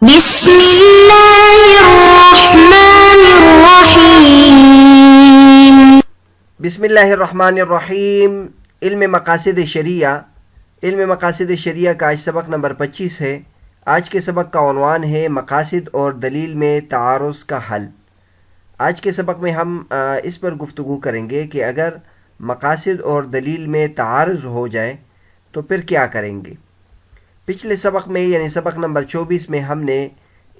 بسم اللہ الرحمن الرحیم۔ بسم اللہ الرحمن الرحیم۔ علم مقاصد شریعہ کا آج سبق نمبر 25 ہے۔ آج کے سبق کا عنوان ہے مقاصد اور دلیل میں تعارض کا حل۔ آج کے سبق میں ہم اس پر گفتگو کریں گے کہ اگر مقاصد اور دلیل میں تعارض ہو جائے تو پھر کیا کریں گے۔ پچھلے سبق میں یعنی سبق نمبر 24 میں ہم نے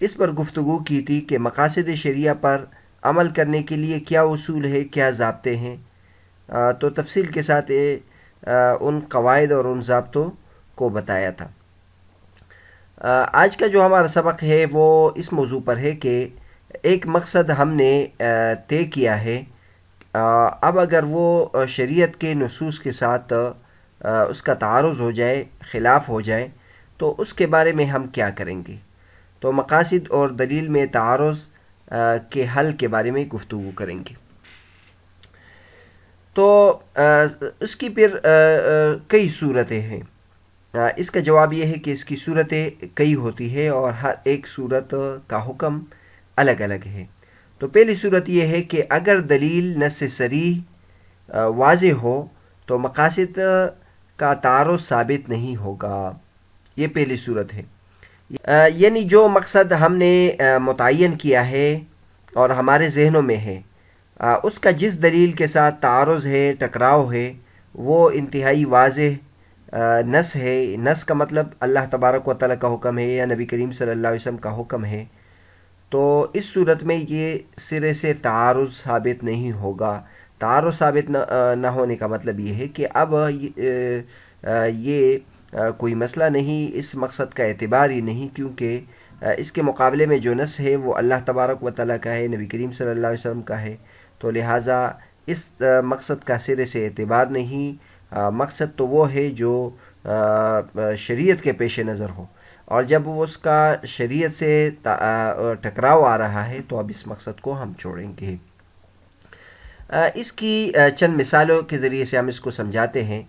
اس پر گفتگو کی تھی کہ مقاصد شریعہ پر عمل کرنے کے لیے کیا اصول ہے، کیا ضابطے ہیں، تو تفصیل کے ساتھ ان قواعد اور ان ضابطوں کو بتایا تھا۔ آج کا جو ہمارا سبق ہے وہ اس موضوع پر ہے کہ ایک مقصد ہم نے طے کیا ہے، اب اگر وہ شریعت کے نصوص کے ساتھ اس کا تعارض ہو جائے، خلاف ہو جائے، تو اس کے بارے میں ہم کیا کریں گے۔ تو مقاصد اور دلیل میں تعارض کے حل کے بارے میں گفتگو کریں گے۔ تو اس کی پھر کئی صورتیں ہیں۔ اس کا جواب یہ ہے کہ اس کی صورتیں کئی ہوتی ہے اور ہر ایک صورت کا حکم الگ الگ ہے۔ تو پہلی صورت یہ ہے کہ اگر دلیل نص صریح واضح ہو تو مقاصد کا تعارض ثابت نہیں ہوگا۔ یہ پہلی صورت ہے، یعنی جو مقصد ہم نے متعین کیا ہے اور ہمارے ذہنوں میں ہے، اس کا جس دلیل کے ساتھ تعارض ہے، ٹکراؤ ہے، وہ انتہائی واضح نص ہے۔ نص کا مطلب اللہ تبارک و تعالیٰ کا حکم ہے یا نبی کریم صلی اللہ علیہ وسلم کا حکم ہے، تو اس صورت میں یہ سرے سے تعارض ثابت نہیں ہوگا۔ تعارض ثابت نہ ہونے کا مطلب یہ ہے کہ اب یہ کوئی مسئلہ نہیں، اس مقصد کا اعتبار ہی نہیں، کیونکہ اس کے مقابلے میں جو نص ہے وہ اللہ تبارک و تعالیٰ کا ہے، نبی کریم صلی اللہ علیہ وسلم کا ہے، تو لہٰذا اس مقصد کا سرے سے اعتبار نہیں۔ مقصد تو وہ ہے جو شریعت کے پیش نظر ہو، اور جب اس کا شریعت سے ٹکراؤ آ رہا ہے تو اب اس مقصد کو ہم چھوڑیں گے۔ اس کی چند مثالوں کے ذریعے سے ہم اس کو سمجھاتے ہیں۔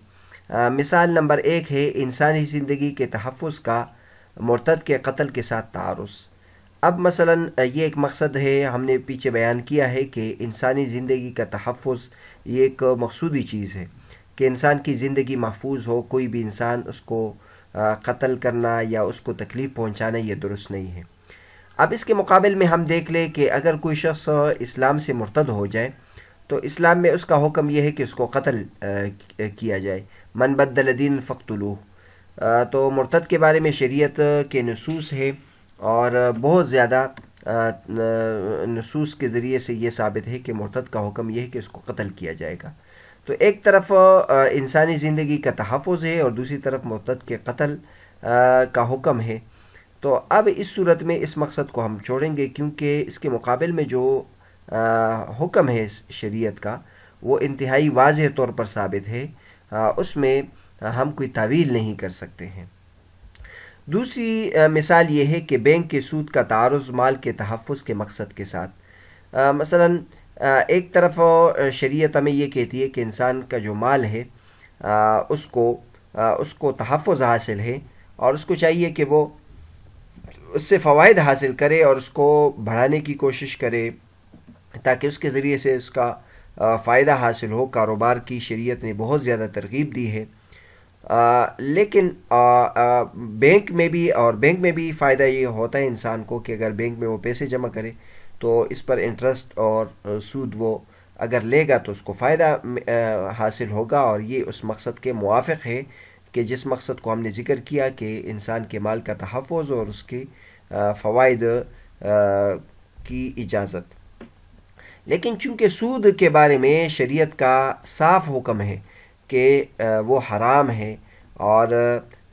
مثال نمبر 1 ہے انسانی زندگی کے تحفظ کا مرتد کے قتل کے ساتھ تعارض۔ اب مثلا یہ ایک مقصد ہے، ہم نے پیچھے بیان کیا ہے کہ انسانی زندگی کا تحفظ یہ ایک مقصودی چیز ہے کہ انسان کی زندگی محفوظ ہو، کوئی بھی انسان اس کو قتل کرنا یا اس کو تکلیف پہنچانا یہ درست نہیں ہے۔ اب اس کے مقابل میں ہم دیکھ لیں کہ اگر کوئی شخص اسلام سے مرتد ہو جائے تو اسلام میں اس کا حکم یہ ہے کہ اس کو قتل کیا جائے، من بدل دین فقتلوہ۔ تو مرتد کے بارے میں شریعت کے نصوص ہے اور بہت زیادہ نصوص کے ذریعے سے یہ ثابت ہے کہ مرتد کا حکم یہ ہے کہ اس کو قتل کیا جائے گا۔ تو ایک طرف انسانی زندگی کا تحفظ ہے اور دوسری طرف مرتد کے قتل کا حکم ہے۔ تو اب اس صورت میں اس مقصد کو ہم چھوڑیں گے، کیونکہ اس کے مقابل میں جو حکم ہے شریعت کا وہ انتہائی واضح طور پر ثابت ہے، اس میں ہم کوئی تعویل نہیں کر سکتے ہیں۔ دوسری مثال یہ ہے کہ بینک کے سود کا تعارض مال کے تحفظ کے مقصد کے ساتھ۔ مثلا ایک طرف شریعت ہمیں یہ کہتی ہے کہ انسان کا جو مال ہے اس کو تحفظ حاصل ہے اور اس کو چاہیے کہ وہ اس سے فوائد حاصل کرے اور اس کو بڑھانے کی کوشش کرے تاکہ اس کے ذریعے سے اس کا فائدہ حاصل ہو۔ کاروبار کی شریعت نے بہت زیادہ ترغیب دی ہے، لیکن بینک میں بھی فائدہ یہ ہوتا ہے انسان کو کہ اگر بینک میں وہ پیسے جمع کرے تو اس پر انٹرسٹ اور سود وہ اگر لے گا تو اس کو فائدہ حاصل ہوگا، اور یہ اس مقصد کے موافق ہے کہ جس مقصد کو ہم نے ذکر کیا کہ انسان کے مال کا تحفظ اور اس کے فوائد کی اجازت۔ لیکن چونکہ سود کے بارے میں شریعت کا صاف حکم ہے کہ وہ حرام ہے اور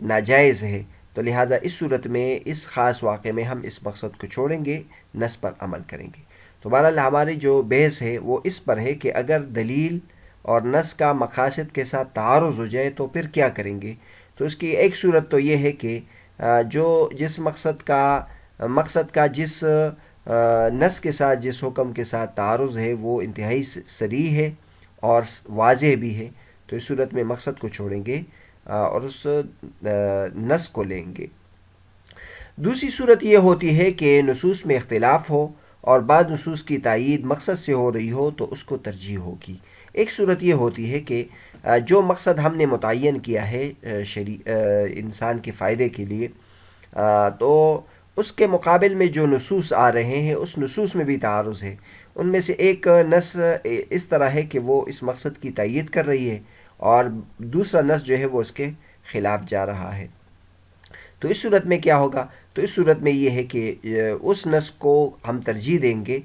ناجائز ہے، تو لہٰذا اس صورت میں اس خاص واقعے میں ہم اس مقصد کو چھوڑیں گے، نص پر عمل کریں گے۔ تو بہرحال ہماری جو بحث ہے وہ اس پر ہے کہ اگر دلیل اور نص کا مقاصد کے ساتھ تعارض ہو جائے تو پھر کیا کریں گے۔ تو اس کی ایک صورت تو یہ ہے کہ جو جس مقصد کا جس نص کے ساتھ، جس حکم کے ساتھ تعارض ہے وہ انتہائی صریح ہے اور واضح بھی ہے، تو اس صورت میں مقصد کو چھوڑیں گے اور اس نص کو لیں گے۔ دوسری صورت یہ ہوتی ہے کہ نصوص میں اختلاف ہو اور بعض نصوص کی تائید مقصد سے ہو رہی ہو تو اس کو ترجیح ہوگی۔ ایک صورت یہ ہوتی ہے کہ جو مقصد ہم نے متعین کیا ہے انسان کے فائدے کے لیے، تو اس کے مقابل میں جو نصوص آ رہے ہیں اس نصوص میں بھی تعارض ہے۔ ان میں سے ایک نص اس طرح ہے کہ وہ اس مقصد کی تائید کر رہی ہے اور دوسرا نص جو ہے وہ اس کے خلاف جا رہا ہے۔ تو اس صورت میں کیا ہوگا؟ تو اس صورت میں یہ ہے کہ اس نص کو ہم ترجیح دیں گے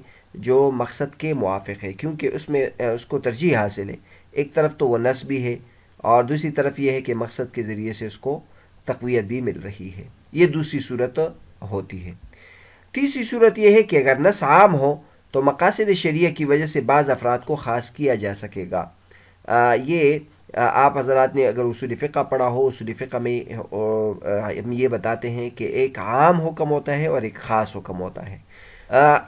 جو مقصد کے موافق ہے، کیونکہ اس میں اس کو ترجیح حاصل ہے۔ ایک طرف تو وہ نص بھی ہے اور دوسری طرف یہ ہے کہ مقصد کے ذریعے سے اس کو تقویت بھی مل رہی ہے۔ یہ دوسری صورت ہوتی ہے۔ تیسری صورت یہ ہے کہ اگر نص عام ہو تو مقاصد شریعہ کی وجہ سے بعض افراد کو خاص کیا جا سکے گا۔ یہ آپ حضرات نے اگر اصول فقہ پڑھا ہو، اصول فقہ میں ہم یہ بتاتے ہیں کہ ایک عام حکم ہوتا ہے اور ایک خاص حکم ہوتا ہے۔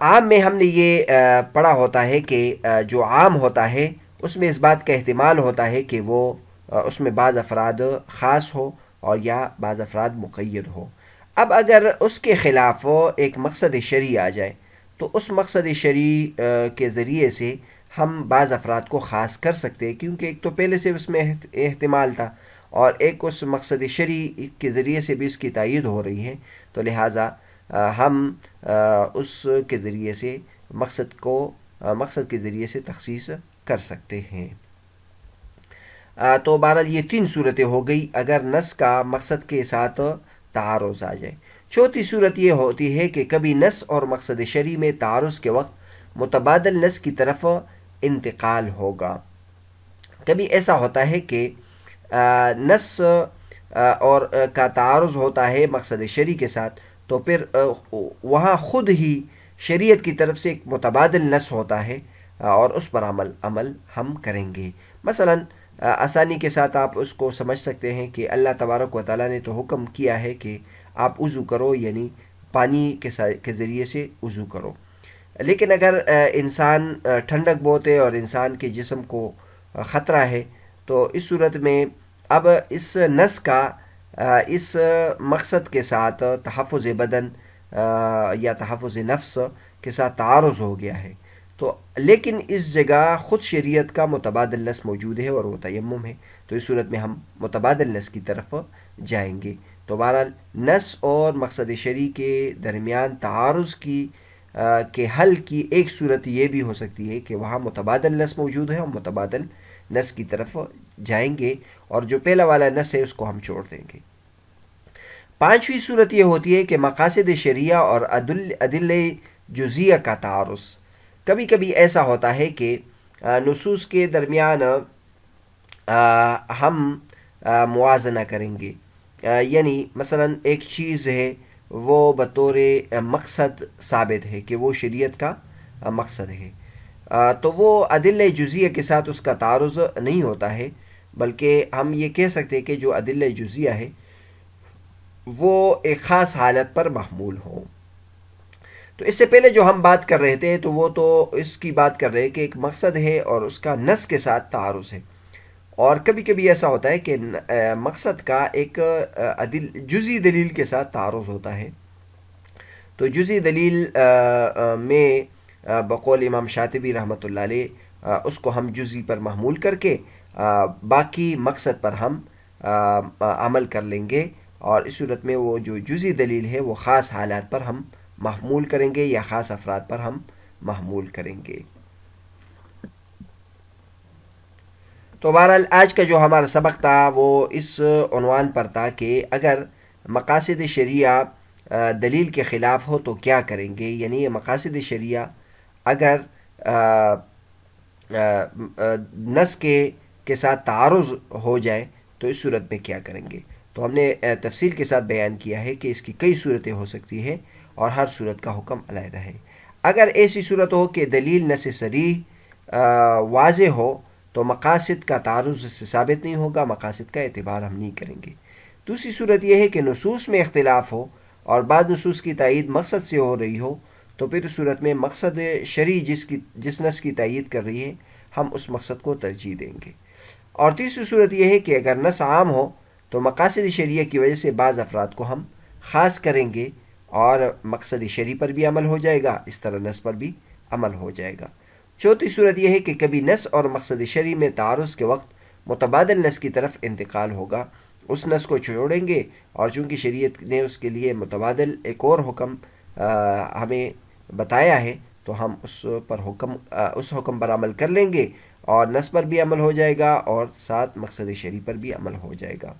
عام میں ہم نے یہ پڑھا ہوتا ہے کہ جو عام ہوتا ہے اس میں اس بات کا احتمال ہوتا ہے کہ وہ اس میں بعض افراد خاص ہو اور یا بعض افراد مقید ہو۔ اب اگر اس کے خلاف ایک مقصد شرعی آ جائے تو اس مقصد شرعی کے ذریعے سے ہم بعض افراد کو خاص کر سکتے ہیں، کیونکہ ایک تو پہلے سے اس میں احتمال تھا اور ایک اس مقصد شرعی کے ذریعے سے بھی اس کی تائید ہو رہی ہے، تو لہٰذا ہم اس کے ذریعے سے مقصد کے ذریعے سے تخصیص کر سکتے ہیں۔ تو بہرحال یہ تین صورتیں ہو گئی اگر نص کا مقصد کے ساتھ تعارض آ جائے۔ چوتھی صورت یہ ہوتی ہے کہ کبھی نص اور مقصد شرعی میں تعارض کے وقت متبادل نص کی طرف انتقال ہوگا۔ کبھی ایسا ہوتا ہے کہ نص اور کا تعارض ہوتا ہے مقصد شرعی کے ساتھ، تو پھر وہاں خود ہی شریعت کی طرف سے ایک متبادل نص ہوتا ہے اور اس پر عمل ہم کریں گے۔ مثلا آسانی کے ساتھ آپ اس کو سمجھ سکتے ہیں کہ اللہ تبارک و تعالیٰ نے تو حکم کیا ہے کہ آپ وضو کرو، یعنی پانی کے ذریعے سے وضو کرو، لیکن اگر انسان ٹھنڈک بہت ہے اور انسان کے جسم کو خطرہ ہے تو اس صورت میں اب اس نص کا اس مقصد کے ساتھ تحفظ بدن یا تحفظ نفس کے ساتھ تعارض ہو گیا ہے، تو لیکن اس جگہ خود شریعت کا متبادل نص موجود ہے اور وہ تیمم ہے، تو اس صورت میں ہم متبادل نص کی طرف جائیں گے۔ تو بہرحال نص اور مقصد شرعی کے درمیان تعارض کے حل کی ایک صورت یہ بھی ہو سکتی ہے کہ وہاں متبادل نص موجود ہے، اور متبادل نص کی طرف جائیں گے اور جو پہلا والا نص ہے اس کو ہم چھوڑ دیں گے۔ پانچویں صورت یہ ہوتی ہے کہ مقاصد شرعیہ اور ادلہ جزیہ کا تعارض۔ کبھی کبھی ایسا ہوتا ہے کہ نصوص کے درمیان ہم موازنہ کریں گے، یعنی مثلا ایک چیز ہے وہ بطور مقصد ثابت ہے کہ وہ شریعت کا مقصد ہے، تو وہ ادلہ جزیہ کے ساتھ اس کا تعارض نہیں ہوتا ہے، بلکہ ہم یہ کہہ سکتے ہیں کہ جو ادلہ جزیہ ہے وہ ایک خاص حالت پر محمول ہو۔ تو اس سے پہلے جو ہم بات کر رہے تھے تو وہ تو اس کی بات کر رہے کہ ایک مقصد ہے اور اس کا نص کے ساتھ تعارض ہے، اور کبھی کبھی ایسا ہوتا ہے کہ مقصد کا ایک جزئی دلیل کے ساتھ تعارض ہوتا ہے۔ تو جزئی دلیل میں بقول امام شاطبی رحمۃ اللہ علیہ اس کو ہم جزئی پر محمول کر کے باقی مقصد پر ہم عمل کر لیں گے، اور اس صورت میں وہ جو جزئی دلیل ہے وہ خاص حالات پر ہم محمول کریں گے یا خاص افراد پر ہم محمول کریں گے۔ تو بہرحال آج کا جو ہمارا سبق تھا وہ اس عنوان پر تھا کہ اگر مقاصد شرعیہ دلیل کے خلاف ہو تو کیا کریں گے، یعنی مقاصد شرعیہ اگر نص کے ساتھ تعارض ہو جائے تو اس صورت میں کیا کریں گے۔ تو ہم نے تفصیل کے ساتھ بیان کیا ہے کہ اس کی کئی صورتیں ہو سکتی ہیں اور ہر صورت کا حکم علیحدہ ہے۔ اگر ایسی صورت ہو کہ دلیل نص صریح واضح ہو تو مقاصد کا تعارض اس سے ثابت نہیں ہوگا، مقاصد کا اعتبار ہم نہیں کریں گے۔ دوسری صورت یہ ہے کہ نصوص میں اختلاف ہو اور بعض نصوص کی تائید مقصد سے ہو رہی ہو، تو پھر اس صورت میں مقصد شرعی جس نص کی تائید کر رہی ہے ہم اس مقصد کو ترجیح دیں گے۔ اور تیسری صورت یہ ہے کہ اگر نص عام ہو تو مقاصد شرعیہ کی وجہ سے بعض افراد کو ہم خاص کریں گے اور مقصد شرعی پر بھی عمل ہو جائے گا، اس طرح نص پر بھی عمل ہو جائے گا۔ چوتھی صورت یہ ہے کہ کبھی نص اور مقصد شرعی میں تعارض کے وقت متبادل نص کی طرف انتقال ہوگا، اس نص کو چھوڑیں گے اور چونکہ شریعت نے اس کے لیے متبادل ایک اور حکم ہمیں بتایا ہے تو ہم اس حکم پر عمل کر لیں گے اور نص پر بھی عمل ہو جائے گا اور ساتھ مقصد شرعی پر بھی عمل ہو جائے گا۔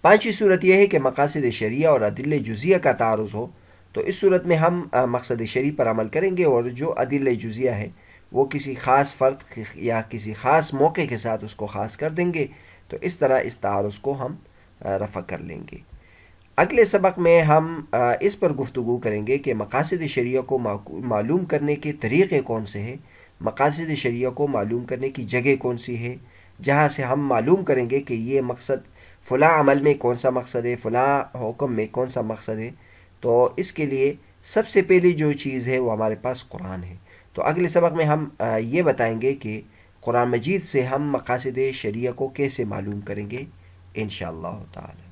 پانچویں صورت یہ ہے کہ مقاصد شرعیہ اور ادلہ جزیہ کا تعارض ہو، تو اس صورت میں ہم مقصد شرعی پر عمل کریں گے اور جو ادلہ جزیہ ہے وہ کسی خاص فرد یا کسی خاص موقع کے ساتھ اس کو خاص کر دیں گے، تو اس طرح اس تعارض کو ہم رفع کر لیں گے۔ اگلے سبق میں ہم اس پر گفتگو کریں گے کہ مقاصد شرعیہ کو معلوم کرنے کے طریقے کون سے ہیں، مقاصد شرعیہ کو معلوم کرنے کی جگہ کون سی ہے جہاں سے ہم معلوم کریں گے کہ یہ مقصد فلاں عمل میں کون سا مقصد ہے، فلاں حکم میں کون سا مقصد ہے۔ تو اس کے لیے سب سے پہلی جو چیز ہے وہ ہمارے پاس قرآن ہے۔ تو اگلے سبق میں ہم یہ بتائیں گے کہ قرآن مجید سے ہم مقاصد شرعیہ کو کیسے معلوم کریں گے انشاءاللہ تعالی۔